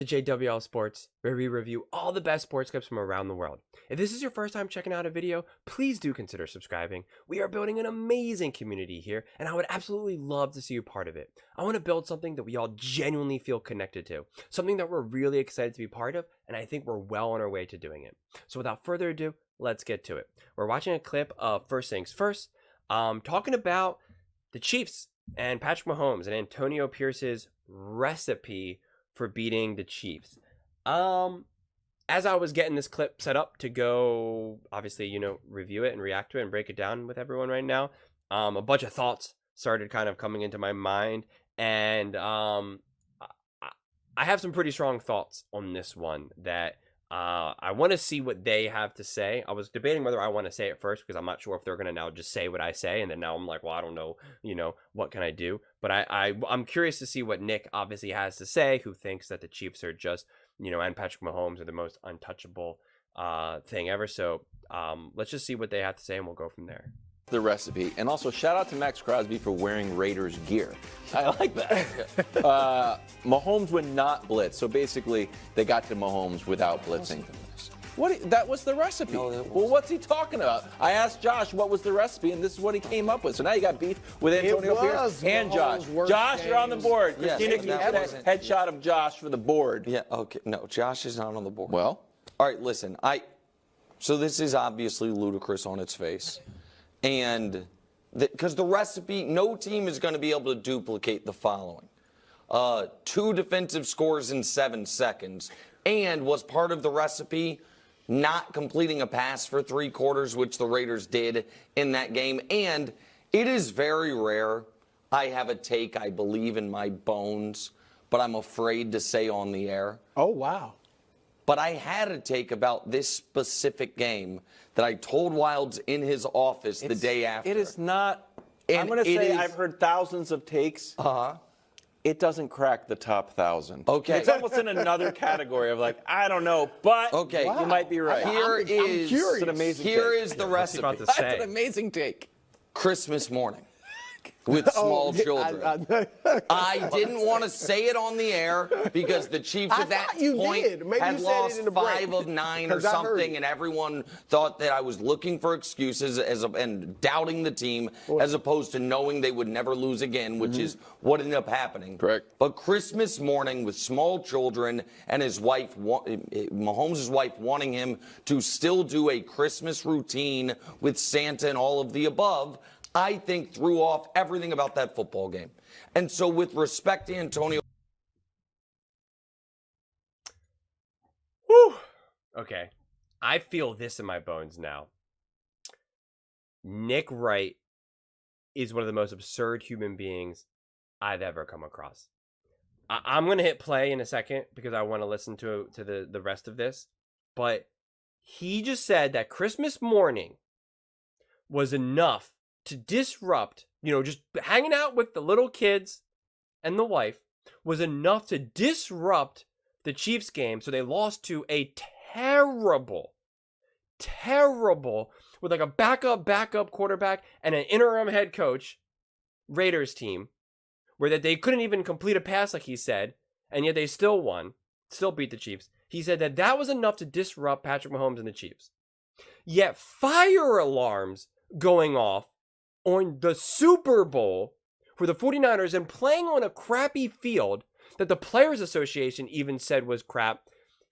To JWL Sports, where we review all the best sports clips from around the world. If this is your first time checking out a video, please do consider subscribing. We are building an amazing community here, and I would absolutely love to see you part of it. I want to build something that we all genuinely feel connected to, something that we're really excited to be part of, and I think we're well on our way to doing it. So without further ado, let's get to it. We're watching a clip of First Things First, talking about the Chiefs and Patrick Mahomes and Antonio Pierce's recipe for beating the Chiefs. As I was getting this clip set up to go, obviously, review it and react to it and break it down with everyone right now, a bunch of thoughts started kind of coming into my mind, and I have some pretty strong thoughts on this one that I want to see what they have to say. I was debating whether I want to say it first because I'm not sure if they're going to now just say what I say, and then now I'm like, well, I don't know, what can I do? But I'm curious to see what Nick obviously has to say, who thinks that the Chiefs are just, and Patrick Mahomes are the most untouchable thing ever. So let's just see what they have to say, and we'll go from there. The recipe. And also shout out to Max Crosby for wearing Raiders gear. I like that. Mahomes would not blitz. So basically they got to Mahomes without blitzing. That was the recipe. No, well, what's he talking about? I asked Josh what was the recipe, and this is what he came up with. So now you got beef with Antonio Pierce and Josh. Josh, you're on the board. Yes, Christina, that can you get a headshot of Josh for the board? Yeah, okay. No, Josh is not on the board. Well? All right, listen. So this is obviously ludicrous on its face. And because the recipe, no team is going to be able to duplicate the following. 2 defensive scores in 7 seconds. And was part of the recipe not completing a pass for 3 quarters, which the Raiders did in that game. And it is very rare. I have a take, I believe, in my bones, but I'm afraid to say on the air. Oh, wow. But I had a take about this specific game that I told Wilds in his office the day after. It is not. And I'm going to say I've heard thousands of takes. It doesn't crack the top 1,000. Okay. It's almost in another category of like, I don't know, but okay. You might be right. I'm curious. It's an amazing Here take. is the recipe. That's an amazing take. Christmas morning. With small children. I didn't want to say it on the air because the Chiefs at that point had lost 5 of 9 or something, and everyone thought that I was looking for excuses and doubting the team as opposed to knowing they would never lose again, which is what ended up happening. Correct. But Christmas morning with small children and his wife, Mahomes' wife, wanting him to still do a Christmas routine with Santa and all of the above, I think threw off everything about that football game. And so with respect to Antonio. Whew. Okay. I feel this in my bones now. Nick Wright is one of the most absurd human beings I've ever come across. I'm going to hit play in a second because I want to listen to the rest of this. But he just said that Christmas morning was enough to disrupt, just hanging out with the little kids and the wife was enough to disrupt the Chiefs game. So they lost to a terrible, with like a backup quarterback and an interim head coach Raiders team where that they couldn't even complete a pass like he said, and yet they still won, still beat the Chiefs. He said that was enough to disrupt Patrick Mahomes and the Chiefs. Yet fire alarms going off on the Super Bowl for the 49ers and playing on a crappy field that the Players Association even said was crap.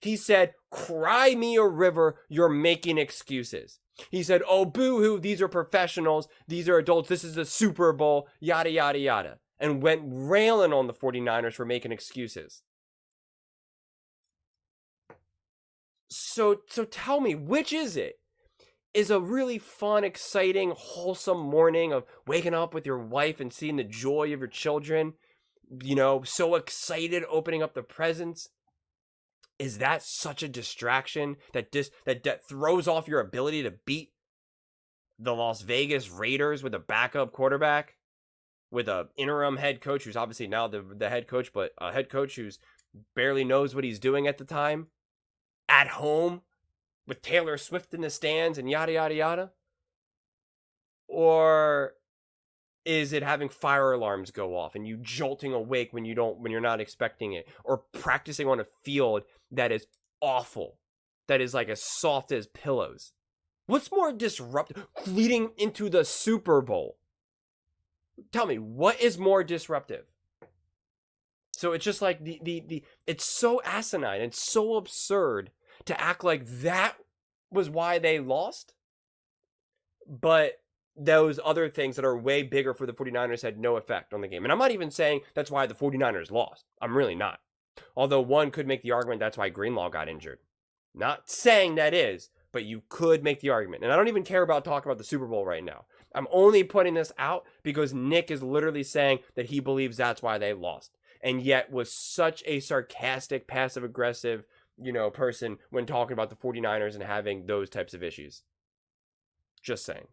He said, cry me a river, you're making excuses. He said, oh, boo-hoo, these are professionals, these are adults, this is the Super Bowl, yada, yada, yada. And went railing on the 49ers for making excuses. So tell me, which is it? Is a really fun, exciting, wholesome morning of waking up with your wife and seeing the joy of your children, so excited opening up the presents. Is that such a distraction that throws off your ability to beat the Las Vegas Raiders with a backup quarterback, with an interim head coach who's obviously now the head coach, but a head coach who's barely knows what he's doing at the time, at home, with Taylor Swift in the stands and yada, yada, yada? Or Is it having fire alarms go off and you jolting awake when you're not expecting it, or practicing on a field that is awful, that is like as soft as pillows? What's more disruptive? Leading into the Super Bowl. Tell me, what is more disruptive? So it's just like it's so asinine and so absurd to act like that was why they lost. But those other things that are way bigger for the 49ers had no effect on the game. And I'm not even saying that's why the 49ers lost. I'm really not. Although one could make the argument that's why Greenlaw got injured. Not saying that is, but you could make the argument. And I don't even care about talking about the Super Bowl right now. I'm only putting this out because Nick is literally saying that he believes that's why they lost. And yet was such a sarcastic, passive-aggressive, person when talking about the 49ers and having those types of issues. Just saying.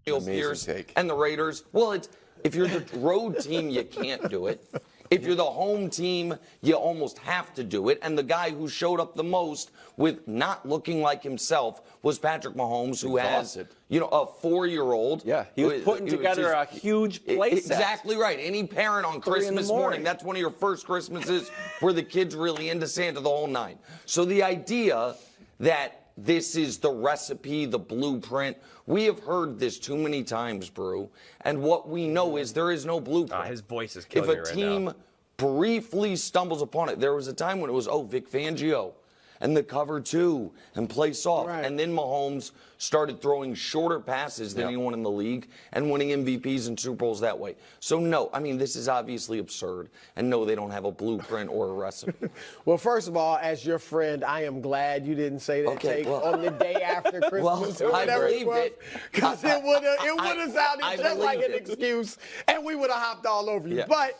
Pierce and the Raiders. Well, if you're the road team, you can't do it. If you're the home team, you almost have to do it. And the guy who showed up the most with not looking like himself was Patrick Mahomes, who has, a 4-year-old. Yeah, he was putting together a huge play set. Exactly right. Any parent on Christmas morning, that's one of your first Christmases where the kid's really into Santa, the whole nine. So the idea that this is the recipe, the blueprint. We have heard this too many times, Brew. And what we know is there is no blueprint. His voice is killing me right now. If a team briefly stumbles upon it, there was a time when it was, Vic Fangio and the cover two and play soft. Right. And then Mahomes started throwing shorter passes than anyone in the league and winning MVPs and Super Bowls that way. So, no, this is obviously absurd. And no, they don't have a blueprint or a recipe. Well, first of all, as your friend, I am glad you didn't say that on the day after Christmas or whatever it was. Because it would have sounded just like an excuse, and we would have hopped all over you. Yeah. But,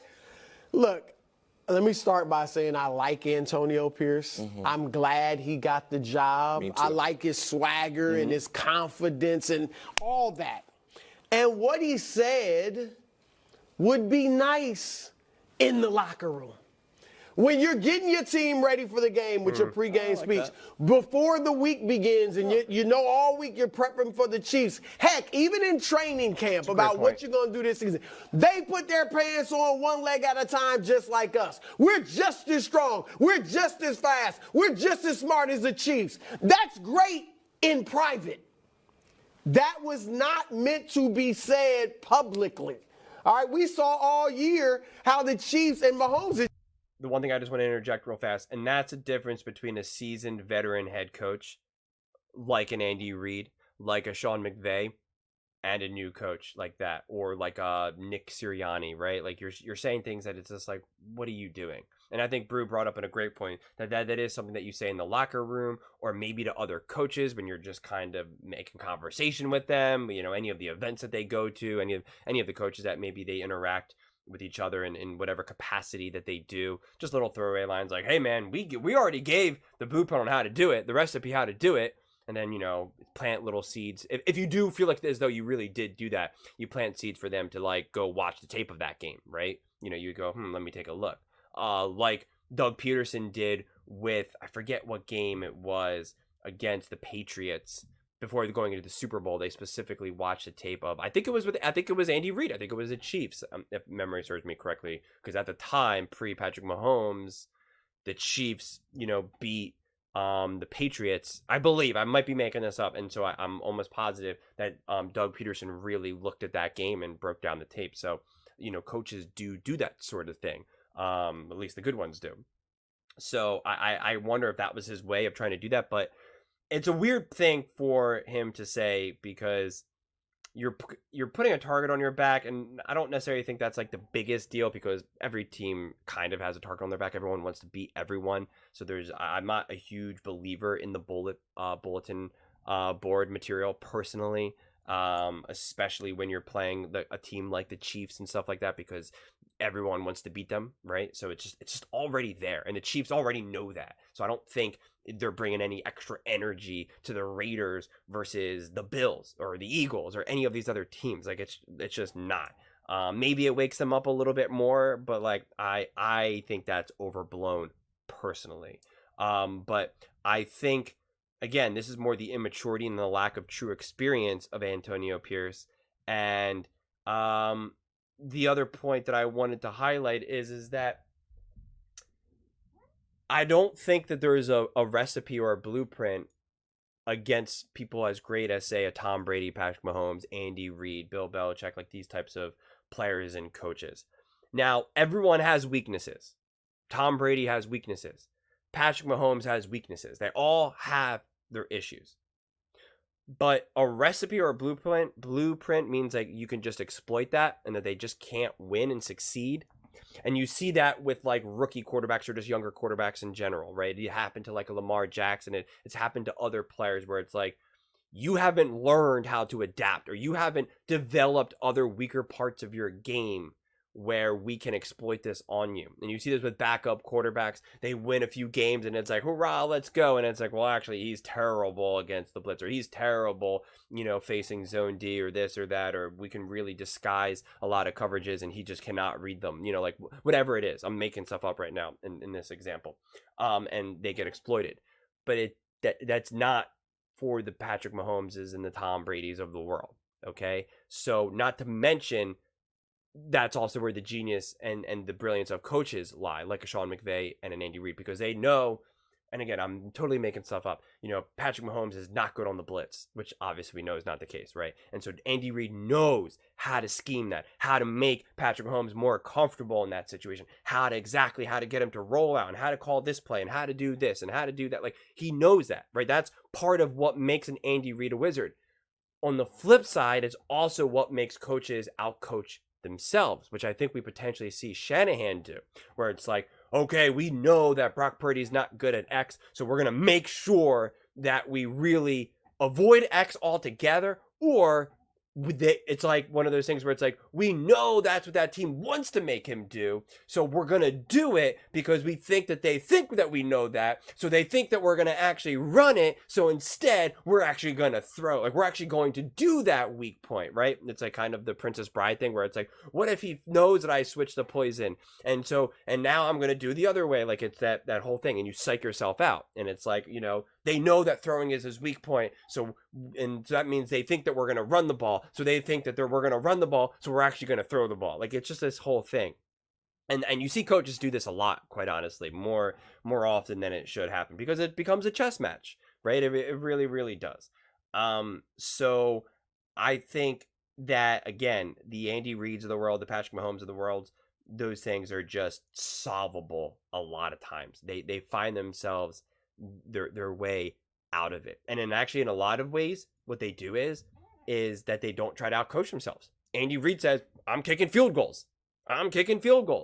look. Let me start by saying I like Antonio Pierce. Mm-hmm. I'm glad he got the job. I like his swagger and his confidence and all that. And what he said would be nice in the locker room. When you're getting your team ready for the game with your pregame speech, before the week begins, and you know all week you're prepping for the Chiefs. Heck, even in training camp about what you're going to do this season, they put their pants on one leg at a time just like us. We're just as strong. We're just as fast. We're just as smart as the Chiefs. That's great in private. That was not meant to be said publicly. All right, we saw all year how the Chiefs and Mahomes... The one thing I just want to interject real fast, and that's a difference between a seasoned veteran head coach like an Andy Reid, like a Sean McVay, and a new coach like that, or like a Nick Sirianni, right? Like you're saying things that it's just like, what are you doing? And I think Brew brought up a great point that is something that you say in the locker room, or maybe to other coaches when you're just kind of making conversation with them. Any of the events that they go to, any of the coaches that maybe they interact with each other in whatever capacity that they do. Just little throwaway lines like, hey man, we already gave the blueprint on how to do it, the recipe how to do it. And then, plant little seeds. If you do feel like as though you really did do that, you plant seeds for them to like go watch the tape of that game, right? You go, let me take a look. Like Doug Peterson did with, I forget what game it was, against the Patriots. Before going into the Super Bowl, they specifically watched the tape of, I think it was Andy Reid. I think it was the Chiefs, if memory serves me correctly. Because at the time, pre-Patrick Mahomes, the Chiefs, beat the Patriots. I believe, I might be making this up. And so I'm almost positive that Doug Peterson really looked at that game and broke down the tape. So, coaches do that sort of thing. At least the good ones do. So I wonder if that was his way of trying to do that. But it's a weird thing for him to say because you're putting a target on your back, and I don't necessarily think that's like the biggest deal because every team kind of has a target on their back. Everyone wants to beat everyone, so I'm not a huge believer in the bulletin board material personally, especially when you're playing a team like the Chiefs and stuff like that because everyone wants to beat them, right? So it's just already there, and the Chiefs already know that. So I don't think they're bringing any extra energy to the Raiders versus the Bills or the Eagles or any of these other teams. Like it's just not. Maybe it wakes them up a little bit more, but like I think that's overblown personally. But I think again, this is more the immaturity and the lack of true experience of Antonio Pierce, and The other point that I wanted to highlight is that I don't think that there is a recipe or a blueprint against people as great as, say, a Tom Brady, Patrick Mahomes, Andy Reid, Bill Belichick, like these types of players and coaches. Now, everyone has weaknesses. Tom Brady has weaknesses. Patrick Mahomes has weaknesses. They all have their issues. But a recipe or a blueprint means like you can just exploit that and that they just can't win and succeed. And you see that with like rookie quarterbacks or just younger quarterbacks in general, right? It happened to like a Lamar Jackson. It's happened to other players where it's like you haven't learned how to adapt or you haven't developed other weaker parts of your game where we can exploit this on you. And you see this with backup quarterbacks. They win a few games and it's like, hurrah, let's go. And it's like, well, actually, he's terrible against the blitz, or he's terrible, facing zone D or this or that, or we can really disguise a lot of coverages and he just cannot read them, like whatever it is. I'm making stuff up right now in this example. And they get exploited. But that's not for the Patrick Mahomeses and the Tom Brady's of the world. Okay. So not to mention, that's also where the genius and the brilliance of coaches lie, like a Sean McVay and an Andy Reid, because they know, and again, I'm totally making stuff up, Patrick Mahomes is not good on the blitz, which obviously we know is not the case, right? And so Andy Reid knows how to scheme that, how to make Patrick Mahomes more comfortable in that situation, how to get him to roll out and how to call this play and how to do this and how to do that. Like, he knows that, right? That's part of what makes an Andy Reid a wizard. On the flip side, it's also what makes coaches outcoach themselves, which I think we potentially see Shanahan do, where it's like, okay, we know that Brock Purdy is not good at X, so we're going to make sure that we really avoid X altogether, or it's like one of those things where it's like, we know that's what that team wants to make him do, so we're going to do it because we think that they think that we know that, so they think that we're going to actually run it, so instead we're actually going to throw, like we're actually going to do that weak point, right? It's like kind of the Princess Bride thing where it's like, what if he knows that I switched the poison, and now I'm going to do the other way, like it's that whole thing, and you psych yourself out, and it's like, they know that throwing is his weak point, so that means they think that we're going to run the ball, so they think that we're going to run the ball, so we're actually going to throw the ball. Like, it's just this whole thing. And you see coaches do this a lot, quite honestly, more often than it should happen, because it becomes a chess match, right? It really, really does. So I think that, again, the Andy Reids of the world, the Patrick Mahomes of the world, those things are just solvable a lot of times. They find themselves their way out of it. And actually, in a lot of ways, what they do is that they don't try to outcoach themselves. Andy Reid says, I'm kicking field goals,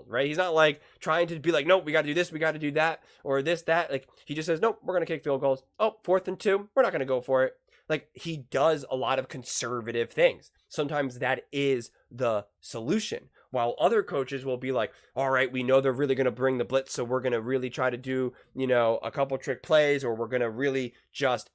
right? He's not like trying to be like, nope, we got to do this, we got to do that, or this, that. Like, he just says, nope, we're going to kick field goals. Oh, 4th and 2, we're not going to go for it. Like, he does a lot of conservative things. Sometimes that is the solution. While other coaches will be like, all right, we know they're really going to bring the blitz, so we're going to really try to do, a couple trick plays, or we're going to really just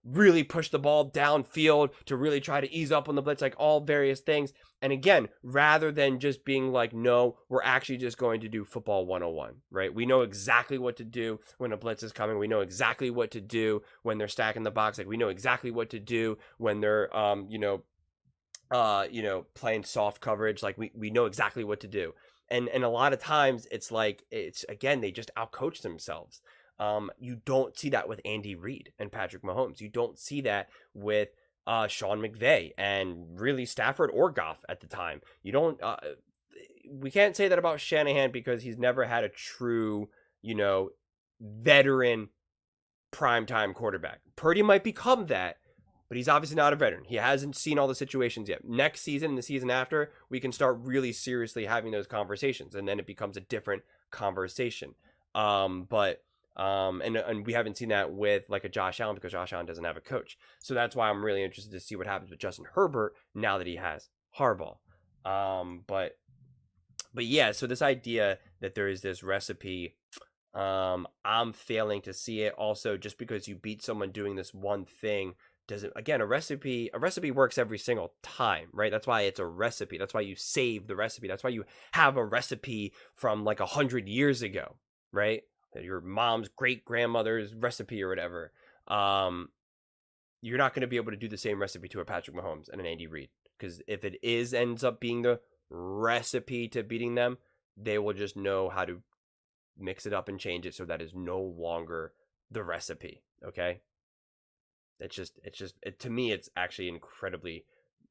really push the ball downfield to really try to ease up on the blitz, like all various things. And again, rather than just being like, no, we're actually just going to do football 101, right? We know exactly what to do when a blitz is coming. We know exactly what to do when they're stacking the box. Like, we know exactly what to do when they're, playing soft coverage. Like, we know exactly what to do. And a lot of times it's like, again, they just outcoach themselves. You don't see that with Andy Reid and Patrick Mahomes. You don't see that with Sean McVay and really Stafford or Goff at the time. You don't. We can't say that about Shanahan because he's never had a true, veteran primetime quarterback. Purdy might become that, but he's obviously not a veteran. He hasn't seen all the situations yet. Next season and the season after, we can start really seriously having those conversations, and then it becomes a different conversation. And we haven't seen that with like a Josh Allen because Josh Allen doesn't have a coach. So that's why I'm really interested to see what happens with Justin Herbert now that he has Harbaugh. But yeah, so this idea that there is this recipe, I'm failing to see it. Also, just because you beat someone doing this one thing doesn't, again, a recipe works every single time, right? That's why it's a recipe. That's why you save the recipe. That's why you have a recipe from like 100 years ago, right? Your mom's great grandmother's recipe or whatever. You're not going to be able to do the same recipe to a Patrick Mahomes and an Andy Reid because if it ends up being the recipe to beating them, they will just know how to mix it up and change it so that is no longer the recipe. Okay, to me, it's actually incredibly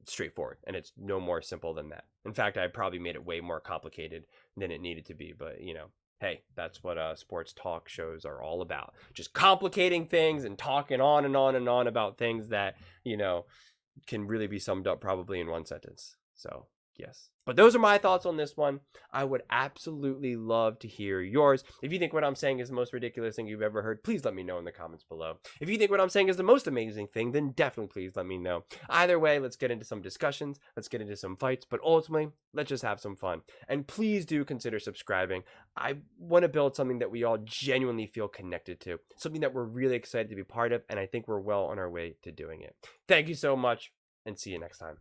straightforward, and it's no more simple than that. In fact, I probably made it way more complicated than it needed to be, but you know, hey, that's what sports talk shows are all about. Just complicating things and talking on and on and on about things that, you know, can really be summed up probably in one sentence. So, yes. But those are my thoughts on this one. I would absolutely love to hear yours. If you think what I'm saying is the most ridiculous thing you've ever heard, please let me know in the comments below. If you think what I'm saying is the most amazing thing, then definitely please let me know. Either way, let's get into some discussions. Let's get into some fights. But ultimately, let's just have some fun. And please do consider subscribing. I want to build something that we all genuinely feel connected to. Something that we're really excited to be part of. And I think we're well on our way to doing it. Thank you so much, and see you next time.